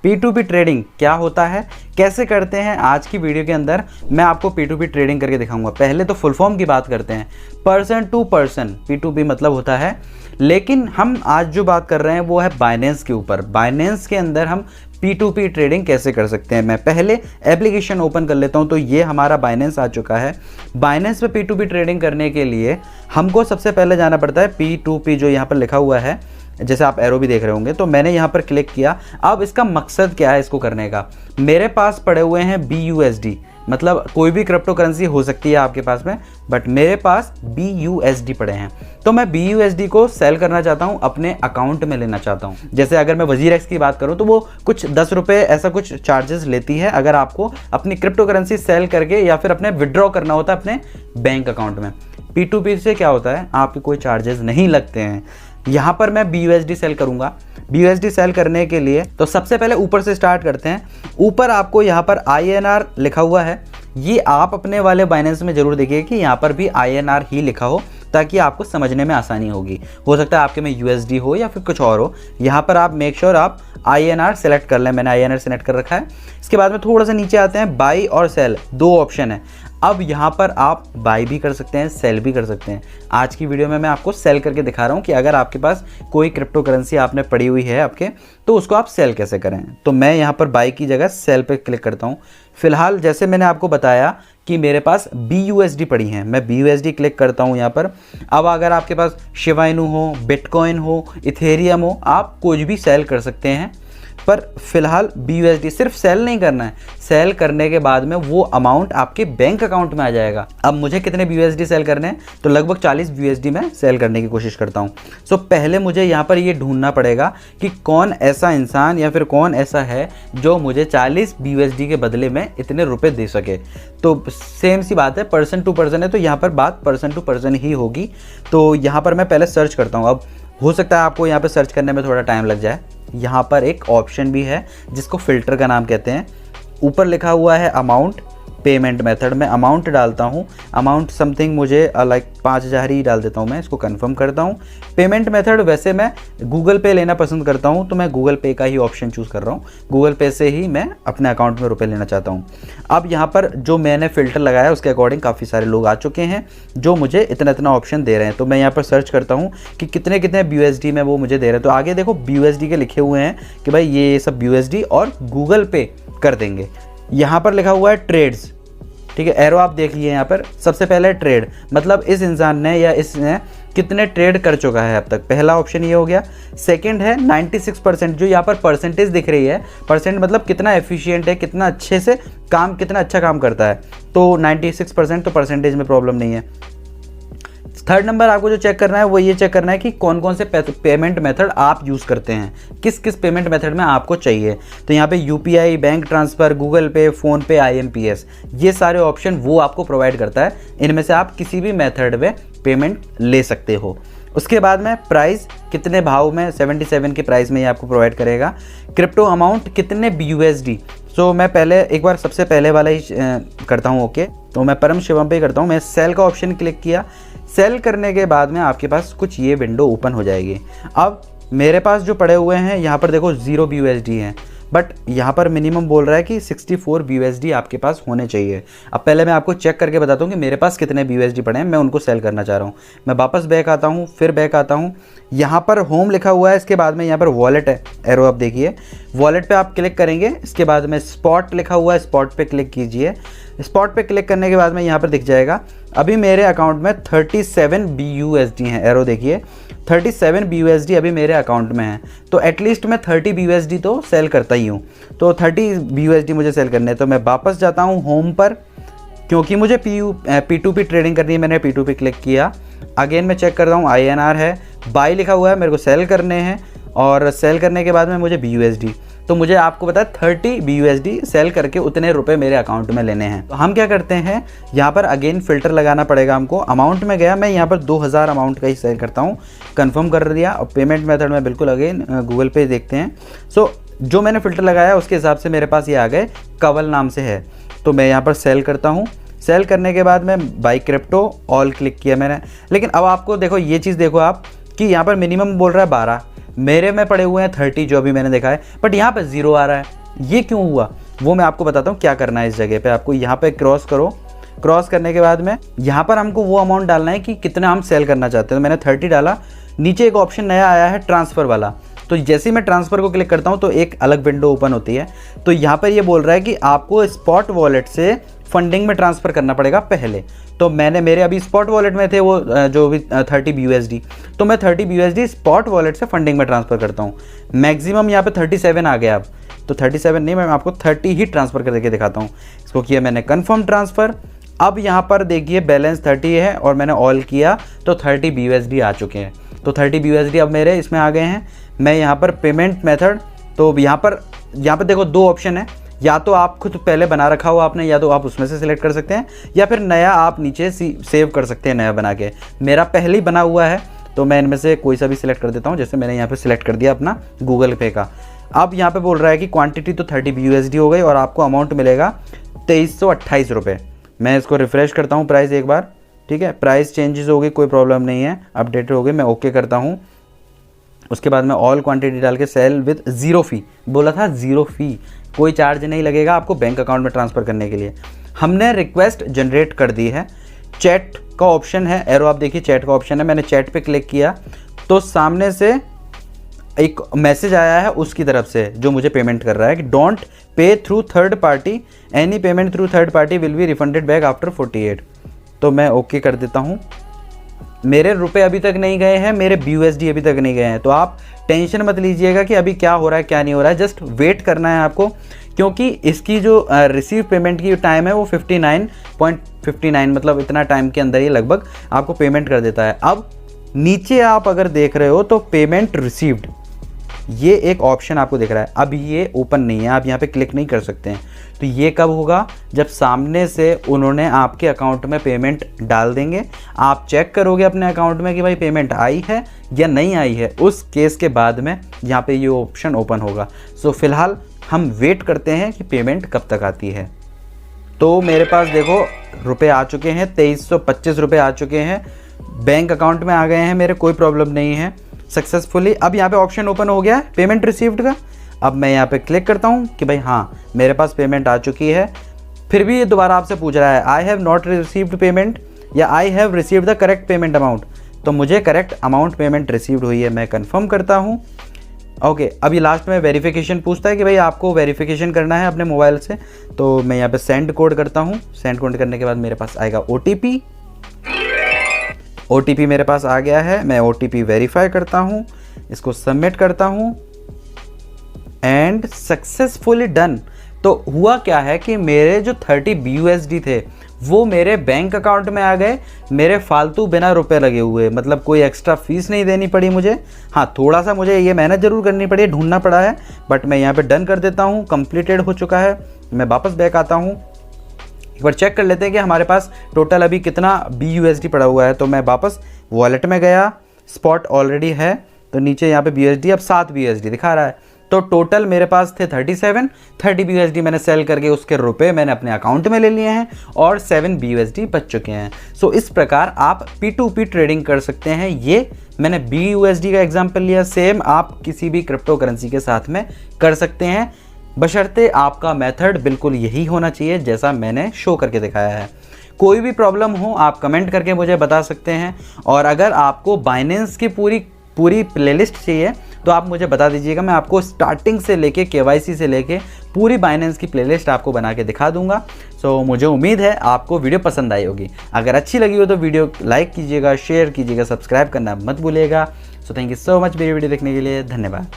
P2P trading क्या होता है, कैसे करते हैं, आज की वीडियो के अंदर मैं आपको P2P ट्रेडिंग करके दिखाऊंगा। पहले तो फुल फॉर्म की बात करते हैं। पर्सन टू पर्सन P2P मतलब होता है, लेकिन हम आज जो बात कर रहे हैं वो है बाइनेंस के ऊपर। बाइनेंस के अंदर हम P2P ट्रेडिंग कैसे कर सकते हैं। मैं पहले एप्लीकेशन ओपन कर लेता हूं। तो ये हमारा बाइनेंस आ चुका है। बाइनेंस पे P2P ट्रेडिंग करने के लिए हमको सबसे पहले जाना पड़ता है P2P, जो यहाँ पर लिखा हुआ है, जैसे आप एरो भी देख रहे होंगे। तो मैंने यहाँ पर क्लिक किया। अब इसका मकसद क्या है इसको करने का। मेरे पास पड़े हुए हैं BUSD, मतलब कोई भी क्रिप्टो करेंसी हो सकती है आपके पास में, बट मेरे पास BUSD पड़े हैं। तो मैं BUSD को सेल करना चाहता हूं, अपने अकाउंट में लेना चाहता हूं। जैसे अगर मैं WazirX की बात करूं तो वो कुछ 10 रुपये ऐसा कुछ चार्जेस लेती है, अगर आपको अपनी क्रिप्टो करेंसी सेल करके या फिर अपने विड्रॉ करना होता है अपने बैंक अकाउंट में। P2P से क्या होता है, आपके कोई चार्जेस नहीं लगते हैं। यहाँ पर मैं BUSD सेल करूँगा। BUSD सेल करने के लिए तो सबसे पहले ऊपर से स्टार्ट करते हैं। ऊपर आपको यहाँ पर INR लिखा हुआ है। ये आप अपने वाले बाइनेंस में ज़रूर देखिए कि यहाँ पर भी INR ही लिखा हो, ताकि आपको समझने में आसानी होगी। हो सकता है आपके में USD हो या फिर कुछ और हो। यहाँ पर आप मेक श्योर आप INR सेलेक्ट कर लें। मैंने INR सेलेक्ट कर रखा है। इसके बाद में थोड़ा सा नीचे आते हैं, बाई और सेल, दो ऑप्शन है। अब यहाँ पर आप बाई भी कर सकते हैं, सेल भी कर सकते हैं। आज की वीडियो में मैं आपको सेल करके दिखा रहा हूँ कि अगर आपके पास कोई क्रिप्टो करेंसी आपने पड़ी हुई है आपके, तो उसको आप सेल कैसे करें। तो मैं यहाँ पर बाई की जगह सेल पे क्लिक करता हूँ। फिलहाल जैसे मैंने आपको बताया कि मेरे पास BUSD पड़ी हैं, मैं BUSD क्लिक करता हूँ यहाँ पर। अब अगर आपके पास शिबा इनू हो, बिटकॉइन हो, इथेरियम हो, आप कुछ भी सेल कर सकते हैं। पर फिलहाल BUSD सिर्फ सेल नहीं करना है। सेल करने के बाद में वो अमाउंट आपके बैंक अकाउंट में आ जाएगा। अब मुझे कितने BUSD सेल करने हैं, तो लगभग 40 BUSD में सेल करने की कोशिश करता हूँ। सो पहले मुझे यहाँ पर ये ढूंढना पड़ेगा कि कौन ऐसा इंसान या फिर कौन ऐसा है जो मुझे 40 BUSD के बदले में इतने रुपए दे सके। तो सेम सी बात है, पर्सन टू पर्सन है, तो यहाँ पर बात पर्सन टू पर्सन ही होगी। तो यहाँ पर मैं पहले सर्च करता हूँ। अब हो सकता है आपको यहाँ पर सर्च करने में थोड़ा टाइम लग जाए। यहाँ पर एक ऑप्शन भी है जिसको फ़िल्टर का नाम कहते हैं। ऊपर लिखा हुआ है अमाउंट, पेमेंट मेथड में अमाउंट डालता हूँ। अमाउंट समथिंग मुझे लाइक 5000 ही डाल देता हूँ। मैं इसको कंफर्म करता हूँ। पेमेंट मेथड वैसे मैं गूगल पे लेना पसंद करता हूँ, तो मैं गूगल पे का ही ऑप्शन चूज़ कर रहा हूँ। गूगल पे से ही मैं अपने अकाउंट में रुपए लेना चाहता हूँ। अब यहाँ पर जो मैंने फ़िल्टर लगाया उसके अकॉर्डिंग काफ़ी सारे लोग आ चुके हैं जो मुझे इतना इतना ऑप्शन दे रहे हैं। तो मैं यहाँ पर सर्च करता हूँ कि कितने कितने BUSD में वो मुझे दे रहे हैं। तो आगे देखो BUSD के लिखे हुए हैं कि भाई ये सब BUSD और गूगल पे कर देंगे। यहाँ पर लिखा हुआ है ट्रेड्स, ठीक है, एरो आप देखिए। यहाँ पर सबसे पहले ट्रेड, मतलब इस इंसान ने या इसने कितने ट्रेड कर चुका है अब तक। पहला ऑप्शन ये हो गया। सेकंड है 96%, जो यहाँ पर परसेंटेज दिख रही है। परसेंट मतलब कितना एफिशिएंट है, कितना अच्छे से काम, कितना अच्छा काम करता है। तो 96%, तो परसेंटेज में प्रॉब्लम नहीं है। थर्ड नंबर आपको जो चेक करना है वो ये चेक करना है कि कौन कौन से पेमेंट मेथड आप यूज़ करते हैं, किस किस पेमेंट मेथड में आपको चाहिए। तो यहाँ पे UPI, बैंक ट्रांसफ़र, गूगल पे, फ़ोनपे, IMPS, ये सारे ऑप्शन वो आपको प्रोवाइड करता है। इनमें से आप किसी भी मेथड में पेमेंट ले सकते हो। उसके बाद में प्राइस कितने भाव में, 77 के प्राइस में ये आपको प्रोवाइड करेगा। क्रिप्टो अमाउंट कितने BUSD। सो मैं पहले एक बार सबसे पहले वाला ही करता हूँ। ओके, तो मैं परम शिवम पे करता हूँ। मैं सेल का ऑप्शन क्लिक किया। सेल करने के बाद में आपके पास कुछ ये विंडो ओपन हो जाएगी। अब मेरे पास जो पड़े हुए हैं यहाँ पर देखो 0 BUSD हैं, बट यहाँ पर मिनिमम बोल रहा है कि 64 BUSD आपके पास होने चाहिए। अब पहले मैं आपको चेक करके बताता हूँ कि मेरे पास कितने BUSD पड़े हैं। मैं उनको सेल करना चाह रहा हूँ। मैं वापस बैक आता हूँ, फिर बैक आता हूँ। यहाँ पर होम लिखा हुआ है, इसके बाद में यहाँ पर वॉलेट है, एरो आप देखिए। वॉलेट पे आप क्लिक करेंगे। इसके बाद में स्पॉट लिखा हुआ है, स्पॉट पे क्लिक कीजिए। स्पॉट पे क्लिक करने के बाद में यहाँ पर दिख जाएगा अभी मेरे अकाउंट में 37 BUSD हैं। एरो देखिए, 37 BUSD अभी मेरे अकाउंट में है। तो एटलीस्ट मैं 30 BUSD तो सेल करता ही हूँ। तो 30 BUSD मुझे सेल करने हैं। तो मैं वापस जाता हूँ होम पर, क्योंकि मुझे P2P ट्रेडिंग करनी है। मैंने P2P क्लिक किया। अगेन मैं चेक करता हूँ, INR है, बाई लिखा हुआ है, मेरे को सेल करने हैं। और सेल करने के बाद में मुझे BUSD, तो मुझे आपको पता है 30 BUSD सेल करके उतने रुपए मेरे अकाउंट में लेने हैं। तो हम क्या करते हैं, यहाँ पर अगेन फ़िल्टर लगाना पड़ेगा हमको। अमाउंट में गया, मैं यहाँ पर 2000 अमाउंट का ही सेल करता हूँ। कंफर्म कर दिया। और पेमेंट मेथड में बिल्कुल अगेन गूगल पे देखते हैं। सो जो मैंने फ़िल्टर लगाया उसके हिसाब से मेरे पास ये आ गए, कवल नाम से है। तो मैं यहाँ पर सेल करता हूँ। सेल करने के बाद मैं बाई क्रिप्टो ऑल क्लिक किया मैंने। लेकिन अब आपको देखो ये चीज़ देखो आप कि यहाँ पर मिनिमम बोल रहा है 12, मेरे में पड़े हुए हैं 30 जो अभी मैंने देखा है, बट यहाँ पे 0 आ रहा है। ये क्यों हुआ वो मैं आपको बताता हूँ। क्या करना है इस जगह पे, आपको यहाँ पे क्रॉस करो। क्रॉस करने के बाद में यहाँ पर हमको वो अमाउंट डालना है कि कितना हम सेल करना चाहते हैं। तो मैंने 30 डाला। नीचे एक ऑप्शन नया आया है ट्रांसफ़र वाला, तो जैसे ही मैं ट्रांसफ़र को क्लिक करता हूँ तो एक अलग विंडो ओपन होती है। तो यहाँ पर ये बोल रहा है कि आपको स्पॉट वॉलेट से फंडिंग में ट्रांसफ़र करना पड़ेगा पहले। तो मैंने मेरे अभी स्पॉट वॉलेट में थे वो जो भी 30 BUSD, तो मैं 30 BUSD स्पॉट वॉलेट से फंडिंग में ट्रांसफ़र करता हूँ। मैक्सिमम यहाँ पे 37 आ गया अब, तो 37 नहीं, मैं आपको 30 ही ट्रांसफ़र करके दिखाता हूँ। इसको किया मैंने कन्फर्म ट्रांसफ़र। अब यहाँ पर देखिए बैलेंस 30 है और मैंने ऑल किया तो 30 BUSD आ चुके हैं। तो 30 BUSD अब मेरे इसमें आ गए हैं। मैं यहाँ पर पेमेंट मेथड, तो यहाँ पर देखो 2 ऑप्शन है, या तो आप खुद पहले बना रखा हो आपने, या तो आप उसमें से सिलेक्ट कर सकते हैं, या फिर नया आप नीचे सेव कर सकते हैं नया बना के। मेरा पहले ही बना हुआ है तो मैं इनमें से कोई सा भी सिलेक्ट कर देता हूँ। जैसे मैंने यहाँ पे सिलेक्ट कर दिया अपना गूगल पे का। अब यहाँ पे बोल रहा है कि क्वांटिटी तो 30 BUSD हो गई और आपको अमाउंट मिलेगा 2328 रुपये। मैं इसको रिफ़्रेश करता हूँ प्राइस एक बार, ठीक है। प्राइस चेंजेस हो गई, कोई प्रॉब्लम नहीं है, अपडेट हो गई। मैं ओके करता हूँ। उसके बाद मैं ऑल क्वांटिटी डाल के सेल विद 0 फी, बोला था 0 फी, कोई चार्ज नहीं लगेगा आपको बैंक अकाउंट में ट्रांसफ़र करने के लिए। हमने रिक्वेस्ट जनरेट कर दी है। चैट का ऑप्शन है, एरो आप देखिए चैट का ऑप्शन है। मैंने चैट पे क्लिक किया तो सामने से एक मैसेज आया है उसकी तरफ से जो मुझे पेमेंट कर रहा है कि don't pay through third party, any payment through third party will be refunded back after 48। तो मैं ओके कर देता हूँ। मेरे रुपए अभी तक नहीं गए हैं, मेरे BUSD अभी तक नहीं गए हैं। तो आप टेंशन मत लीजिएगा कि अभी क्या हो रहा है क्या नहीं हो रहा है, जस्ट वेट करना है आपको, क्योंकि इसकी जो रिसीव पेमेंट की टाइम है वो 59.59, मतलब इतना टाइम के अंदर ही लगभग आपको पेमेंट कर देता है। अब नीचे आप अगर देख रहे हो तो पेमेंट रिसीव्ड, ये एक ऑप्शन आपको दिख रहा है। अब ये ओपन नहीं है, आप यहाँ पे क्लिक नहीं कर सकते हैं। तो ये कब होगा, जब सामने से उन्होंने आपके अकाउंट में पेमेंट डाल देंगे, आप चेक करोगे अपने अकाउंट में कि भाई पेमेंट आई है या नहीं आई है, उस केस के बाद में यहाँ पे ये ऑप्शन ओपन होगा। सो फिलहाल हम वेट करते हैं कि पेमेंट कब तक आती है। तो मेरे पास देखो रुपए आ चुके हैं, 2325 रुपये आ चुके हैं, बैंक अकाउंट में आ गए हैं मेरे, कोई प्रॉब्लम नहीं है, सक्सेसफुली। अब यहाँ पे ऑप्शन ओपन हो गया है पेमेंट रिसीव्ड का। अब मैं यहाँ पे क्लिक करता हूँ कि भाई हाँ मेरे पास पेमेंट आ चुकी है। फिर भी ये दोबारा आपसे पूछ रहा है I have not received payment या I have received the correct payment amount. तो मुझे करेक्ट अमाउंट पेमेंट रिसीव्ड हुई है, मैं कंफर्म करता हूँ। ओके, अभी लास्ट में वेरिफिकेशन पूछता है कि भाई आपको वेरिफिकेशन करना है अपने मोबाइल से। तो मैं यहाँ पे सेंड कोड करता हूँ। सेंड कोड करने के बाद मेरे पास आएगा OTP मेरे पास आ गया है। मैं OTP वेरीफाई करता हूँ, इसको सबमिट करता हूँ एंड सक्सेसफुली डन। तो हुआ क्या है कि मेरे जो 30 BUSD थे वो मेरे बैंक अकाउंट में आ गए, मेरे फालतू बिना रुपए लगे हुए, मतलब कोई एक्स्ट्रा फीस नहीं देनी पड़ी मुझे। हाँ, थोड़ा सा मुझे ये मेहनत ज़रूर करनी पड़ी, ढूंढना पड़ा है, बट मैं यहाँ पे डन कर देता हूँ। कंप्लीटेड हो चुका है। मैं वापस बैक आता हूँ, एक बार चेक कर लेते हैं कि हमारे पास टोटल अभी कितना BUSD पड़ा हुआ है। तो मैं वापस वॉलेट में गया, स्पॉट ऑलरेडी है, तो नीचे यहाँ पे BUSD अब 7 BUSD दिखा रहा है। तो टोटल मेरे पास थे 37, 30 BUSD मैंने सेल करके उसके रुपए मैंने अपने अकाउंट में ले लिए हैं और 7 BUSD बच चुके हैं। सो इस प्रकार आप P2P ट्रेडिंग कर सकते हैं। ये मैंने BUSD का एग्जाम्पल लिया, सेम आप किसी भी क्रिप्टो करेंसी के साथ में कर सकते हैं, बशर्ते आपका मेथड बिल्कुल यही होना चाहिए जैसा मैंने शो करके दिखाया है। कोई भी प्रॉब्लम हो आप कमेंट करके मुझे बता सकते हैं, और अगर आपको बाइनेंस की पूरी प्लेलिस्ट चाहिए तो आप मुझे बता दीजिएगा, मैं आपको स्टार्टिंग से लेके KYC से लेके पूरी बाइनेंस की प्लेलिस्ट आपको बना के दिखा दूंगा। सो मुझे उम्मीद है आपको वीडियो पसंद आई होगी। अगर अच्छी लगी हो तो वीडियो लाइक कीजिएगा, शेयर कीजिएगा, सब्सक्राइब करना मत भूलिएगा। So thank you so much मेरी वीडियो देखने के लिए, धन्यवाद।